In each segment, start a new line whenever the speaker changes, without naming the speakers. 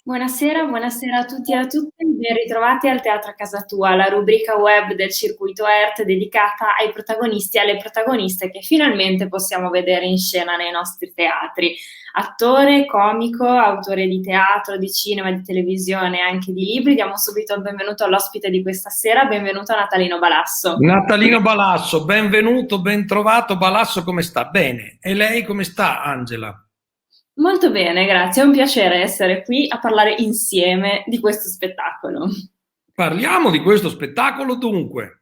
Buonasera, buonasera a tutti e a tutte, ben ritrovati al Teatro a Casa Tua, la rubrica web del circuito ERT dedicata ai protagonisti e alle protagoniste che finalmente possiamo vedere in scena nei nostri teatri. Attore, comico, autore di teatro, di cinema, di televisione e anche di libri, diamo subito il benvenuto all'ospite di questa sera, benvenuto a Natalino Balasso.
Natalino Balasso, benvenuto, ben trovato. Balasso come sta? Bene. E lei come sta, Angela?
Molto bene, grazie, è un piacere essere qui a parlare insieme di questo spettacolo.
Parliamo di questo spettacolo dunque.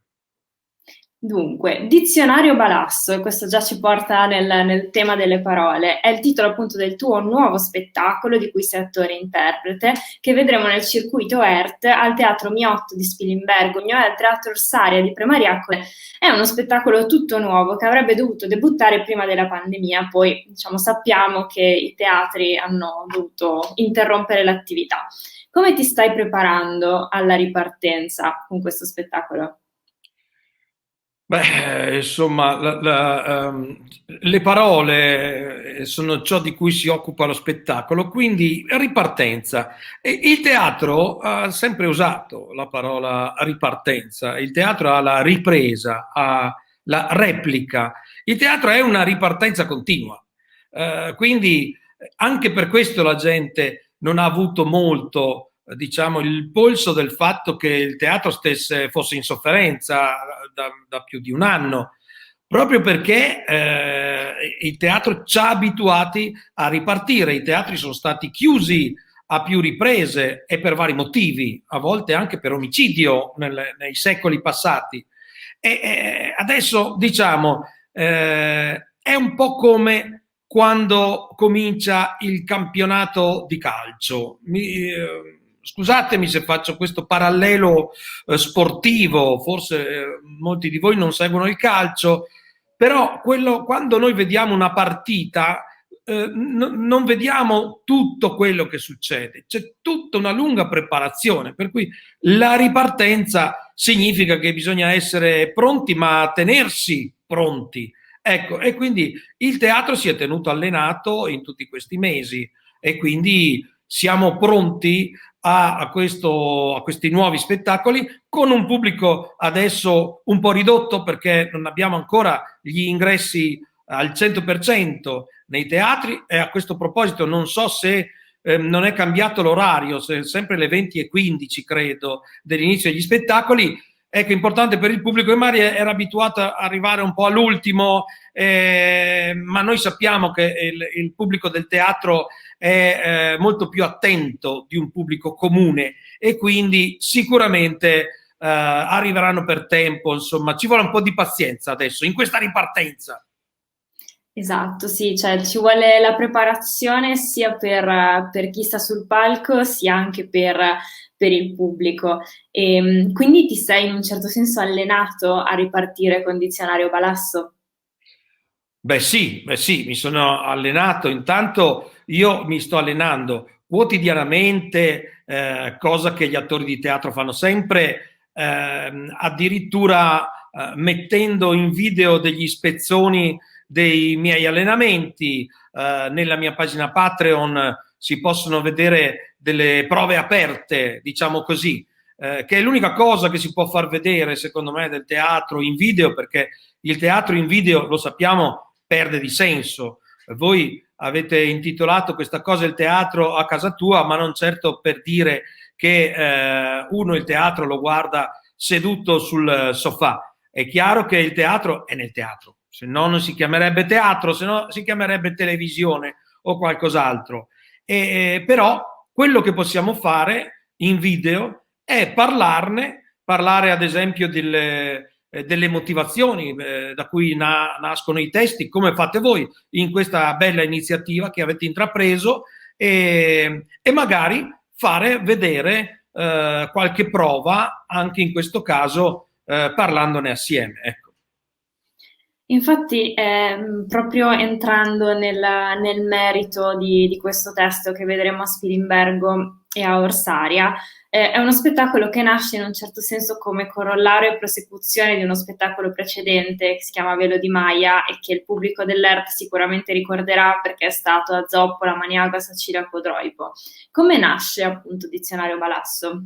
Dunque, Dizionario Balasso, e questo già ci porta nel tema delle parole, è il titolo appunto del tuo nuovo spettacolo di cui sei attore e interprete, che vedremo nel circuito ERT al Teatro Miotto di Spilimbergo e al Teatro Orsaria di Premariaco. È uno spettacolo tutto nuovo che avrebbe dovuto debuttare prima della pandemia, poi diciamo, sappiamo che i teatri hanno dovuto interrompere l'attività. Come ti stai preparando alla ripartenza con questo spettacolo?
Beh, insomma, le parole sono ciò di cui si occupa lo spettacolo, quindi ripartenza. E il teatro ha sempre usato la parola ripartenza, il teatro ha la ripresa, ha la replica, il teatro è una ripartenza continua. Quindi anche per questo la gente non ha avuto molto, diciamo, il polso del fatto che il teatro fosse in sofferenza da più di un anno, proprio perché il teatro ci ha abituati a ripartire. I teatri sono stati chiusi a più riprese e per vari motivi, a volte anche per omicidio nei secoli passati. E adesso, diciamo, è un po' come quando comincia il campionato di calcio. Scusatemi se faccio questo parallelo sportivo, forse molti di voi non seguono il calcio, però quando noi vediamo una partita non vediamo tutto quello che succede, c'è tutta una lunga preparazione, per cui la ripartenza significa che bisogna essere pronti, ma tenersi pronti. Ecco, e quindi il teatro si è tenuto allenato in tutti questi mesi e quindi siamo pronti a questi nuovi spettacoli con un pubblico adesso un po' ridotto perché non abbiamo ancora gli ingressi al 100% nei teatri e a questo proposito non so se non è cambiato l'orario, se sempre le 20:15 credo dell'inizio degli spettacoli. Ecco, importante per il pubblico che magari era abituato ad arrivare un po' all'ultimo, ma noi sappiamo che il pubblico del teatro è molto più attento di un pubblico comune e quindi sicuramente arriveranno per tempo, insomma, ci vuole un po' di pazienza adesso in questa ripartenza.
Esatto, sì, cioè ci vuole la preparazione sia per chi sta sul palco, sia anche per il pubblico. E, quindi ti sei in un certo senso allenato a ripartire con Dizionario Balasso?
Beh sì, mi sono allenato. Intanto io mi sto allenando quotidianamente, cosa che gli attori di teatro fanno sempre, addirittura mettendo in video degli spezzoni dei miei allenamenti. Nella mia pagina Patreon si possono vedere delle prove aperte, diciamo così, che è l'unica cosa che si può far vedere, secondo me, del teatro in video, perché il teatro in video, lo sappiamo, perde di senso. Voi avete intitolato questa cosa il teatro a casa tua, ma non certo per dire che uno il teatro lo guarda seduto sul sofà. È chiaro che il teatro è nel teatro, se no non si chiamerebbe teatro, se no si chiamerebbe televisione o qualcos'altro. Però quello che possiamo fare in video è parlare ad esempio delle motivazioni da cui nascono i testi, come fate voi in questa bella iniziativa che avete intrapreso e magari fare vedere qualche prova, anche in questo caso parlandone assieme. Ecco.
Infatti, proprio entrando nel merito di questo testo che vedremo a Spilimbergo e a Orsaria, è uno spettacolo che nasce in un certo senso come corollario e prosecuzione di uno spettacolo precedente che si chiama Velo di Maya e che il pubblico dell'ERT sicuramente ricorderà perché è stato a Zoppola, Maniago, Saciraco, Droipo. Come nasce appunto Dizionario Balasso?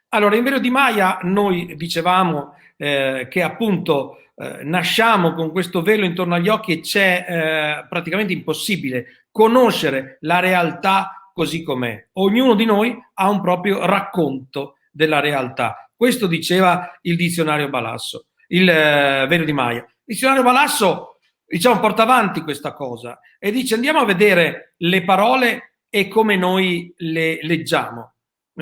Allora, in Vero di Maia noi dicevamo che appunto nasciamo con questo velo intorno agli occhi e c'è praticamente impossibile conoscere la realtà così com'è. Ognuno di noi ha un proprio racconto della realtà. Questo diceva il dizionario Balasso, il Vero di Maia. Il dizionario Balasso, diciamo, porta avanti questa cosa e dice andiamo a vedere le parole e come noi le leggiamo.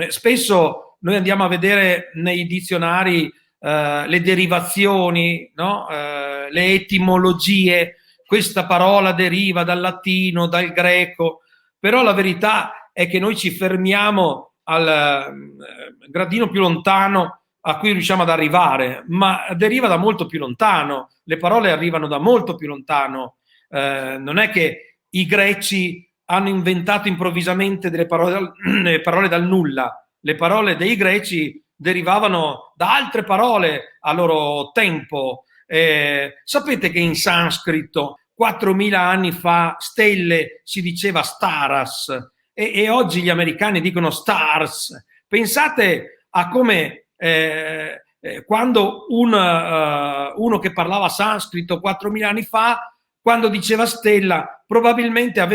Spesso noi andiamo a vedere nei dizionari le derivazioni, no? Le etimologie, questa parola deriva dal latino, dal greco, però la verità è che noi ci fermiamo al gradino più lontano a cui riusciamo ad arrivare, ma deriva da molto più lontano, le parole arrivano da molto più lontano, non è che i greci hanno inventato improvvisamente delle parole dal nulla, le parole dei greci derivavano da altre parole a loro tempo. Sapete che in sanscrito 4.000 anni fa stelle si diceva staras e oggi gli americani dicono stars. Pensate a come quando uno che parlava sanscrito 4.000 anni fa, quando diceva stella, probabilmente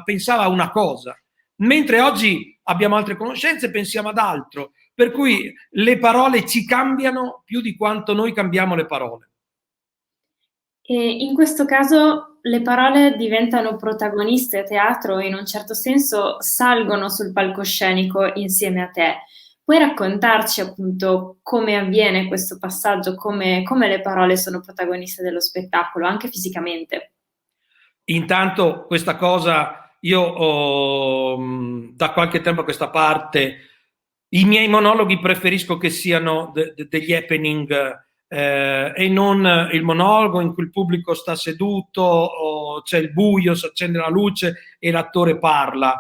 pensava a una cosa, mentre oggi abbiamo altre conoscenze e pensiamo ad altro, per cui le parole ci cambiano più di quanto noi cambiamo le parole.
E in questo caso le parole diventano protagoniste a teatro e in un certo senso salgono sul palcoscenico insieme a te. Puoi raccontarci appunto come avviene questo passaggio, come le parole sono protagoniste dello spettacolo, anche fisicamente?
Intanto questa cosa io ho, da qualche tempo a questa parte, i miei monologhi preferisco che siano degli happening e non il monologo in cui il pubblico sta seduto, c'è il buio, si accende la luce e l'attore parla.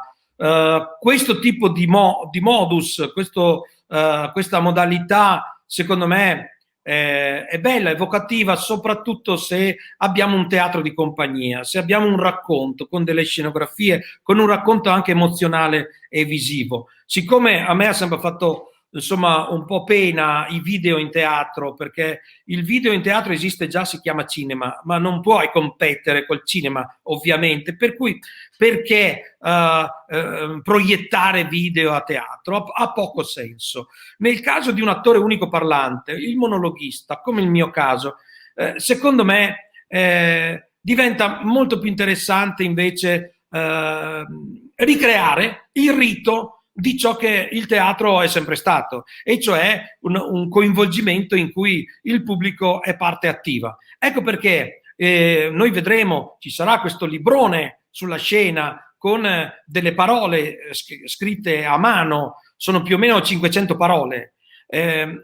Questo tipo di modus, questa modalità, secondo me, è bella, evocativa, soprattutto se abbiamo un teatro di compagnia, se abbiamo un racconto con delle scenografie, con un racconto anche emozionale e visivo. Siccome a me ha sempre fatto insomma un po' pena i video in teatro, perché il video in teatro esiste già, si chiama cinema, ma non puoi competere col cinema ovviamente, per cui perché proiettare video a teatro ha poco senso. Nel caso di un attore unico parlante, il monologhista, come il mio caso, secondo me diventa molto più interessante invece ricreare il rito di ciò che il teatro è sempre stato, e cioè un coinvolgimento in cui il pubblico è parte attiva. Ecco perché noi vedremo, ci sarà questo librone sulla scena con delle parole scritte a mano, sono più o meno 500 parole.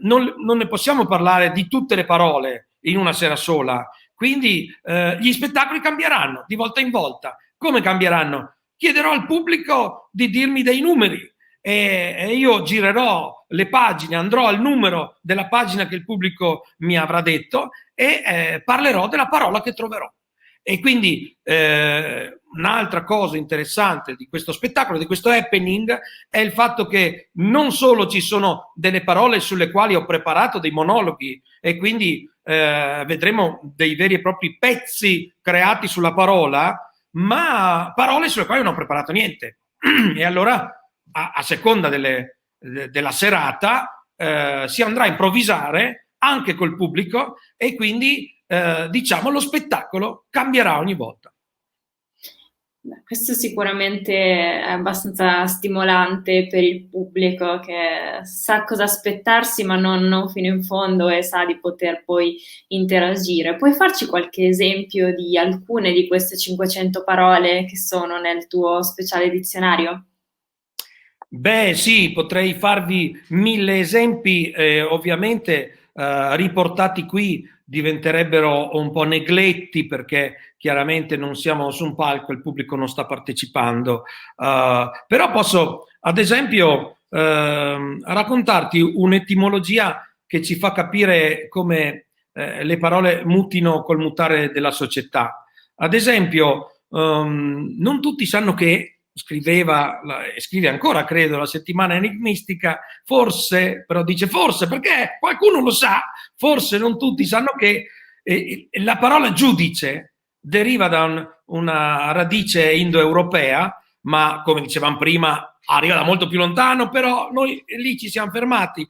Non ne possiamo parlare di tutte le parole in una sera sola, quindi gli spettacoli cambieranno di volta in volta. Come cambieranno? Chiederò al pubblico di dirmi dei numeri e io girerò le pagine, andrò al numero della pagina che il pubblico mi avrà detto e parlerò della parola che troverò. E quindi un'altra cosa interessante di questo spettacolo, di questo happening, è il fatto che non solo ci sono delle parole sulle quali ho preparato dei monologhi e quindi vedremo dei veri e propri pezzi creati sulla parola, ma parole sulle quali non ho preparato niente. E allora a seconda della serata si andrà a improvvisare anche col pubblico e quindi diciamo lo spettacolo cambierà ogni volta.
Questo sicuramente è abbastanza stimolante per il pubblico che sa cosa aspettarsi, ma non fino in fondo e sa di poter poi interagire. Puoi farci qualche esempio di alcune di queste 500 parole che sono nel tuo speciale dizionario?
Beh, sì, potrei farvi 1000 esempi, ovviamente riportati qui diventerebbero un po' negletti, perché chiaramente non siamo su un palco, il pubblico non sta partecipando. Però posso, ad esempio, raccontarti un'etimologia che ci fa capire come le parole mutino col mutare della società. Ad esempio, non tutti sanno che scriveva e scrive ancora, credo, la Settimana Enigmistica, forse, però dice forse perché qualcuno lo sa, forse non tutti sanno che la parola giudice deriva da una radice indoeuropea, ma come dicevamo prima arriva da molto più lontano, però noi lì ci siamo fermati,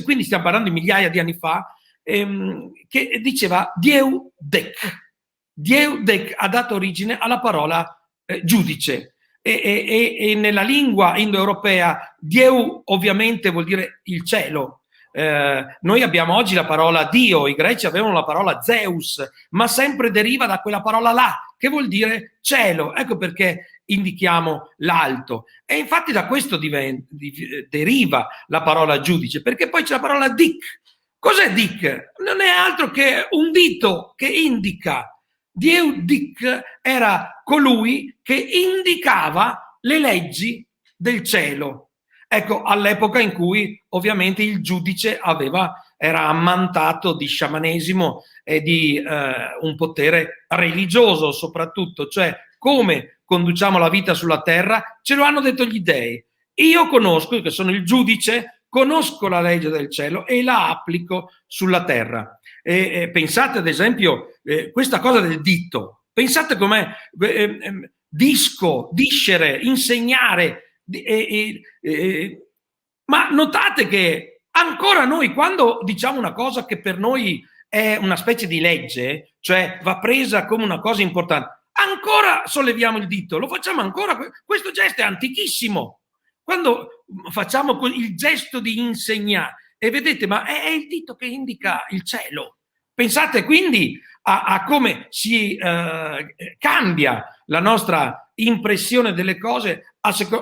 quindi stiamo parlando di migliaia di anni fa, che diceva Dieu dec. Dieu dec ha dato origine alla parola giudice, e nella lingua indoeuropea Dieu ovviamente vuol dire il cielo. Noi abbiamo oggi la parola Dio, i greci avevano la parola Zeus, ma sempre deriva da quella parola là, che vuol dire cielo. Ecco perché indichiamo l'alto. E infatti da questo deriva la parola giudice, perché poi c'è la parola dic. Cos'è dic? Non è altro che un dito che indica. Dieu dic era colui che indicava le leggi del cielo. Ecco, all'epoca in cui ovviamente il giudice era ammantato di sciamanesimo e di un potere religioso soprattutto, cioè come conduciamo la vita sulla terra ce lo hanno detto gli dei. Io conosco, che sono il giudice, conosco la legge del cielo e la applico sulla terra. Pensate ad esempio questa cosa del dito, pensate com'è discere, insegnare, ma notate che ancora noi quando diciamo una cosa che per noi è una specie di legge, cioè va presa come una cosa importante, ancora solleviamo il dito, lo facciamo ancora, questo gesto è antichissimo. Quando facciamo il gesto di insegnare, e vedete, ma è il dito che indica il cielo. Pensate quindi a come si cambia la nostra impressione delle cose.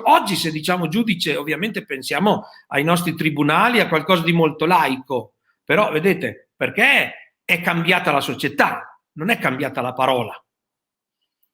Oggi se diciamo giudice ovviamente pensiamo ai nostri tribunali, a qualcosa di molto laico, però vedete, perché è cambiata la società, non è cambiata la parola.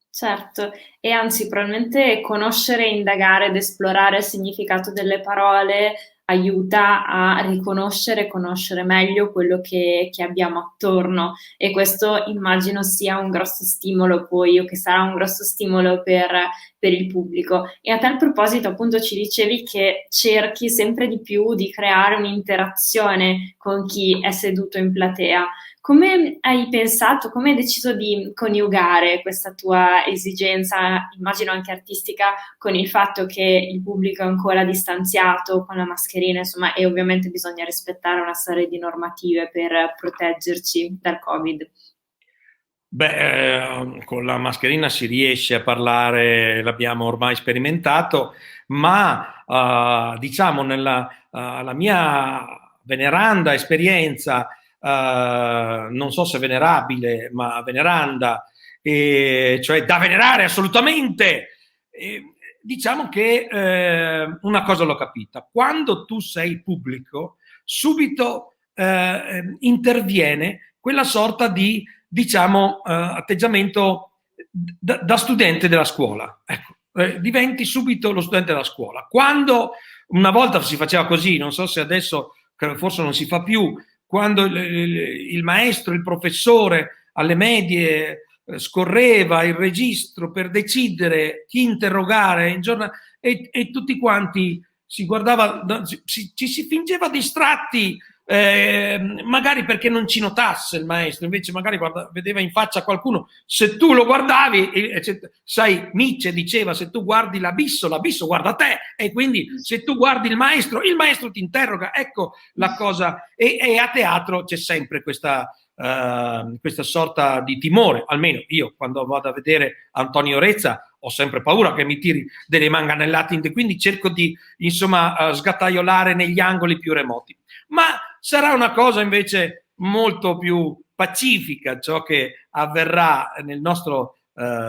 Certo, e anzi probabilmente conoscere, indagare ed esplorare il significato delle parole aiuta a riconoscere e conoscere meglio quello che abbiamo attorno, e questo immagino sia un grosso stimolo poi, o che sarà un grosso stimolo per il pubblico. E a tal proposito appunto ci dicevi che cerchi sempre di più di creare un'interazione con chi è seduto in platea. Come hai pensato, come hai deciso di coniugare questa tua esigenza, immagino anche artistica, con il fatto che il pubblico è ancora distanziato con la mascherina, insomma, e ovviamente bisogna rispettare una serie di normative per proteggerci dal Covid?
Beh, con la mascherina si riesce a parlare, l'abbiamo ormai sperimentato, ma diciamo la mia veneranda esperienza, non so se venerabile, ma veneranda, cioè da venerare assolutamente, diciamo che una cosa l'ho capita: quando tu sei pubblico, subito interviene quella sorta di, diciamo, atteggiamento da studente della scuola. Ecco, diventi subito lo studente della scuola. Quando una volta si faceva così, non so se adesso forse non si fa più, quando il maestro, il professore alle medie scorreva il registro per decidere chi interrogare in e tutti quanti si guardava, ci si fingeva distratti, magari perché non ci notasse il maestro, invece magari vedeva in faccia qualcuno. Se tu lo guardavi, sai, Nietzsche diceva: se tu guardi l'abisso, l'abisso guarda te, e quindi se tu guardi il maestro ti interroga. Ecco la cosa. E a teatro c'è sempre questa sorta di timore. Almeno io, quando vado a vedere Antonio Rezza, ho sempre paura che mi tiri delle manganellate, quindi cerco di, insomma, sgattaiolare negli angoli più remoti. Ma sarà una cosa invece molto più pacifica ciò che avverrà nel nostro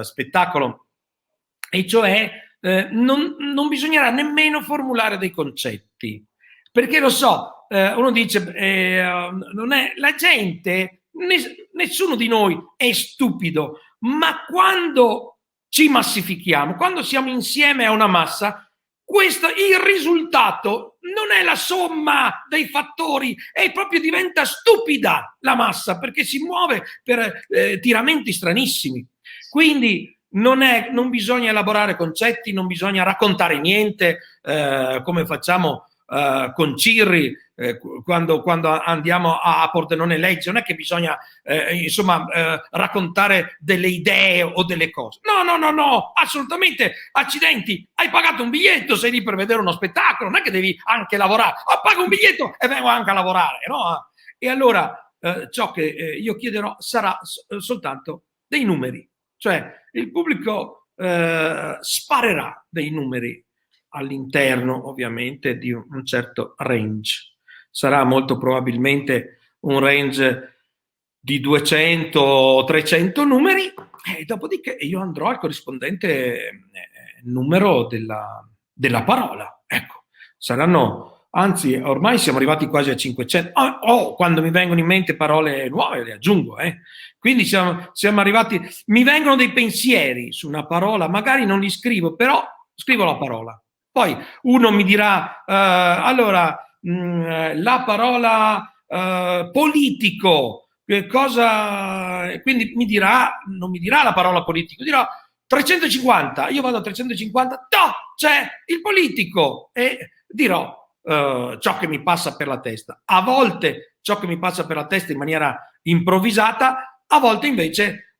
spettacolo, e cioè non bisognerà nemmeno formulare dei concetti, perché lo so, uno dice, non è, la gente, nessuno di noi è stupido, ma quando ci massifichiamo, quando siamo insieme a una massa, il risultato non è la somma dei fattori, è proprio diventa stupida la massa, perché si muove per tiramenti stranissimi. Quindi non bisogna elaborare concetti, non bisogna raccontare niente, come facciamo con Cirri, quando andiamo a Pordenone Legge. Non è che bisogna raccontare delle idee o delle cose. No, assolutamente. Accidenti, hai pagato un biglietto, sei lì per vedere uno spettacolo, non è che devi anche lavorare. Pago un biglietto e vengo anche a lavorare, no? E allora ciò che io chiederò sarà soltanto dei numeri, cioè il pubblico sparerà dei numeri all'interno, ovviamente, di un certo range. Sarà molto probabilmente un range di 200 o 300 numeri, e dopodiché io andrò al corrispondente numero della parola. Ecco, saranno, anzi, ormai siamo arrivati quasi a 500. Quando mi vengono in mente parole nuove, le aggiungo. Quindi siamo arrivati, mi vengono dei pensieri su una parola, magari non li scrivo, però scrivo la parola. Poi uno mi dirà, allora, la parola politico, quindi non mi dirà la parola politico, dirà 350, io vado a 350, c'è il politico, e dirò ciò che mi passa per la testa. A volte ciò che mi passa per la testa in maniera improvvisata, a volte invece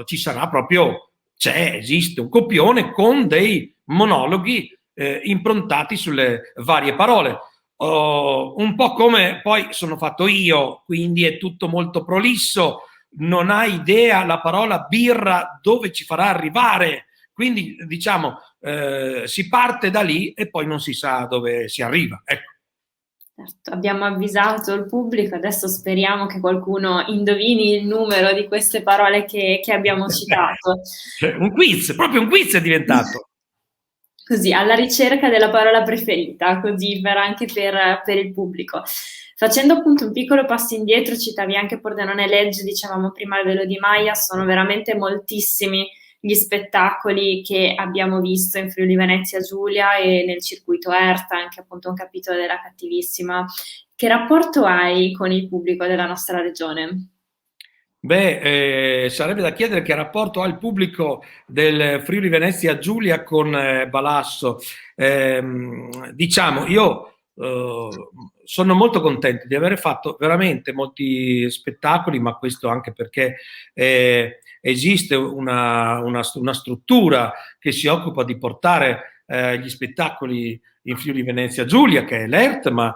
ci sarà proprio, esiste un copione con dei monologhi improntati sulle varie parole. Un po' come poi sono fatto io, quindi è tutto molto prolisso, non hai idea la parola birra dove ci farà arrivare, quindi diciamo si parte da lì e poi non si sa dove si arriva. Ecco.
Certo, abbiamo avvisato il pubblico, adesso speriamo che qualcuno indovini il numero di queste parole che abbiamo citato.
Un quiz, proprio un quiz è diventato.
Così, alla ricerca della parola preferita, così anche per il pubblico. Facendo appunto un piccolo passo indietro, citavi anche Pordenone Legge, dicevamo prima al Velo di Maia, sono veramente moltissimi gli spettacoli che abbiamo visto in Friuli Venezia Giulia e nel circuito ERTA, anche appunto un capitolo della Cattivissima. Che rapporto hai con il pubblico della nostra regione?
Sarebbe da chiedere che rapporto ha il pubblico del Friuli Venezia Giulia con Balasso. Diciamo, io sono molto contento di aver fatto veramente molti spettacoli, ma questo anche perché esiste una struttura che si occupa di portare gli spettacoli in Friuli Venezia Giulia, che è l'ERT, ma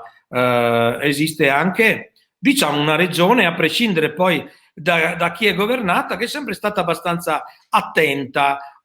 esiste anche, diciamo, una regione, a prescindere poi da chi è governata, che è sempre stata abbastanza attenta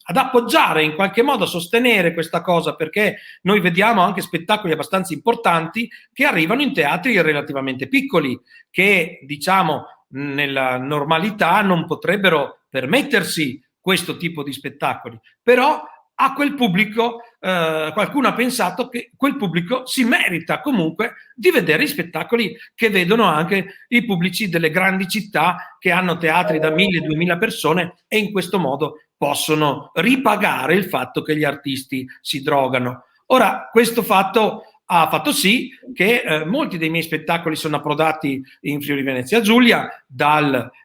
ad appoggiare, in qualche modo a sostenere questa cosa, perché noi vediamo anche spettacoli abbastanza importanti che arrivano in teatri relativamente piccoli, che diciamo nella normalità non potrebbero permettersi questo tipo di spettacoli, però a quel pubblico qualcuno ha pensato che quel pubblico si merita comunque di vedere i spettacoli che vedono anche i pubblici delle grandi città, che hanno teatri da 1.000-2.000 persone, e in questo modo possono ripagare il fatto che gli artisti si drogano. Ora, questo fatto ha fatto sì che molti dei miei spettacoli sono approdati in Friuli Venezia Giulia,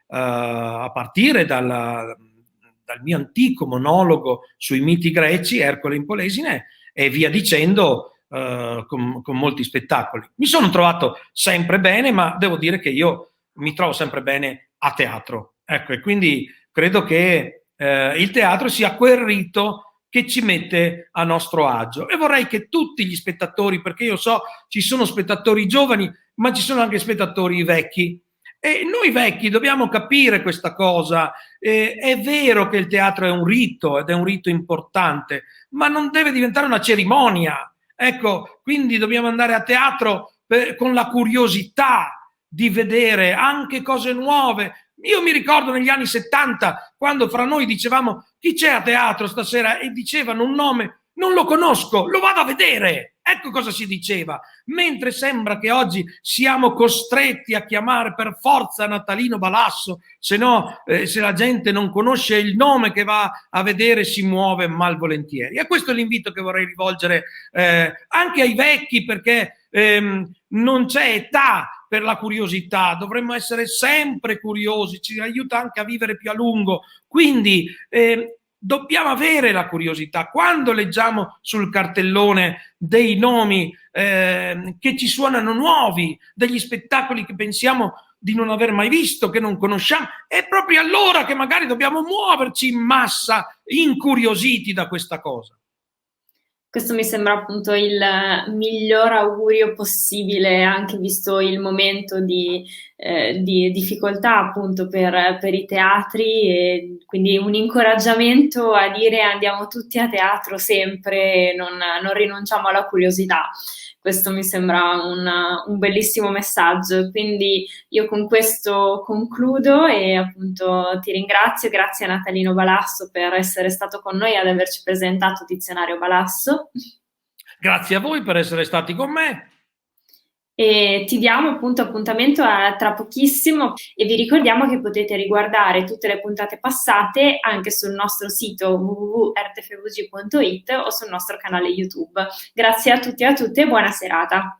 a partire dal mio antico monologo sui miti greci, Ercole in Polesine, e via dicendo, con molti spettacoli. Mi sono trovato sempre bene, ma devo dire che io mi trovo sempre bene a teatro. Ecco, e quindi credo che il teatro sia quel rito che ci mette a nostro agio, e vorrei che tutti gli spettatori, perché io so ci sono spettatori giovani, ma ci sono anche spettatori vecchi, e noi vecchi dobbiamo capire questa cosa. È vero che il teatro è un rito, ed è un rito importante, ma non deve diventare una cerimonia. Ecco, quindi dobbiamo andare a teatro con la curiosità di vedere anche cose nuove. Io mi ricordo negli anni 70, quando fra noi dicevamo chi c'è a teatro stasera, e dicevano un nome, non lo conosco, lo vado a vedere. Ecco cosa si diceva. Mentre sembra che oggi siamo costretti a chiamare per forza Natalino Balasso, se no, se la gente non conosce il nome che va a vedere, si muove malvolentieri. E questo è l'invito che vorrei rivolgere anche ai vecchi, perché non c'è età per la curiosità, dovremmo essere sempre curiosi, ci aiuta anche a vivere più a lungo. Quindi dobbiamo avere la curiosità. Quando leggiamo sul cartellone dei nomi che ci suonano nuovi, degli spettacoli che pensiamo di non aver mai visto, che non conosciamo, è proprio allora che magari dobbiamo muoverci in massa, incuriositi da questa cosa.
Questo mi sembra appunto il miglior augurio possibile, anche visto il momento di difficoltà appunto per i teatri, e quindi un incoraggiamento a dire andiamo tutti a teatro sempre, non rinunciamo alla curiosità. Questo mi sembra un bellissimo messaggio, quindi io con questo concludo e appunto ti ringrazio, grazie a Natalino Balasso per essere stato con noi e ad averci presentato Dizionario Balasso.
Grazie a voi per essere stati con me.
E ti diamo appunto appuntamento tra pochissimo e vi ricordiamo che potete riguardare tutte le puntate passate anche sul nostro sito www.rtfvg.it o sul nostro canale YouTube. Grazie a tutti e a tutte e buona serata.